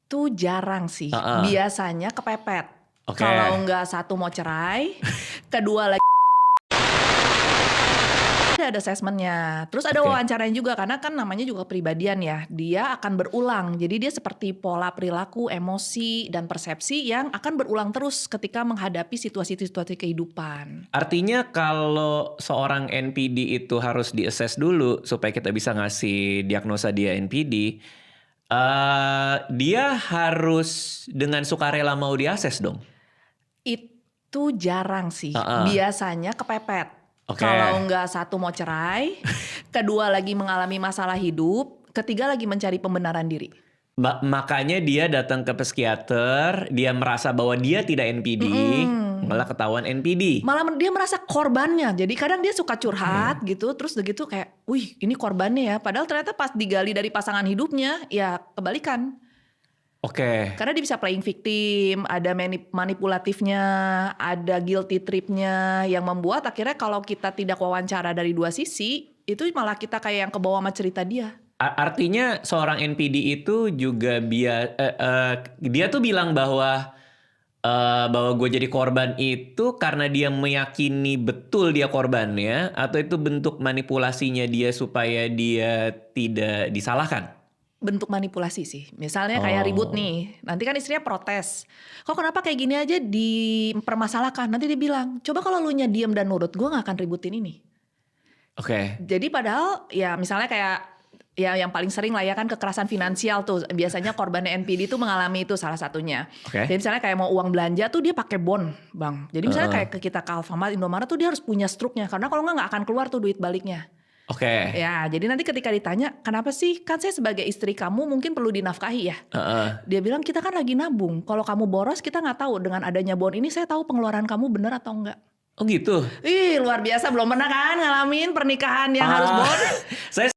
Itu jarang sih, Heeh. biasanya kepepet. Oke. Kalau nggak satu mau cerai, kedua lagi ada assessment-nya, terus ada Oke. wawancaranya juga karena kan namanya juga kepribadian ya, dia akan berulang. Jadi dia seperti pola perilaku, emosi, dan persepsi yang akan berulang terus ketika menghadapi situasi-situasi kehidupan. Artinya kalau seorang NPD itu harus di-assess dulu supaya kita bisa ngasih diagnosa dia NPD, dia harus dengan sukarela mau di-assess dong? Itu jarang sih, Heeh. biasanya kepepet. Oke. Kalau nggak satu mau cerai, kedua lagi mengalami masalah hidup, ketiga lagi mencari pembenaran diri. Makanya dia datang ke psikiater, dia merasa bahwa dia tidak NPD, malah ketahuan NPD. Malah dia merasa korbannya, jadi kadang dia suka curhat gitu, terus udah gitu kayak, wih ini korbannya ya, padahal ternyata pas digali dari pasangan hidupnya, ya kebalikan. Oke. Karena dia bisa playing victim, ada manipulatifnya, ada guilty tripnya, yang membuat akhirnya kalau kita tidak wawancara dari dua sisi, itu malah kita kayak yang kebawa sama cerita dia. Artinya seorang NPD itu juga dia tuh bilang bahwa gue jadi korban itu karena dia meyakini betul dia korbannya, atau itu bentuk manipulasinya dia supaya dia tidak disalahkan? Bentuk manipulasi sih. Misalnya kayak ribut nih, nanti kan istrinya protes. Kok kenapa kayak gini aja dipermasalahkan? Nanti dia bilang, coba kalau lu nya diem dan nurut, gue gak akan ributin ini. Oke. Jadi padahal ya misalnya kayak ya yang paling sering lah ya kan kekerasan finansial tuh. Biasanya korbannya NPD tuh mengalami itu salah satunya. Oke. Jadi misalnya kayak mau uang belanja tuh dia pakai bond, Bang. Jadi misalnya kayak ke kita ke Alfamart, Indomaret tuh dia harus punya struknya. Karena kalau nggak akan keluar tuh duit baliknya. Oke. Ya, jadi nanti ketika ditanya, kenapa sih? Kan saya sebagai istri kamu mungkin perlu dinafkahi ya. Dia bilang kita kan lagi nabung. Kalau kamu boros kita nggak tahu. Dengan adanya bond ini saya tahu pengeluaran kamu benar atau enggak. Oh gitu? Ih luar biasa, belum pernah kan ngalamin pernikahan yang harus bond. Saya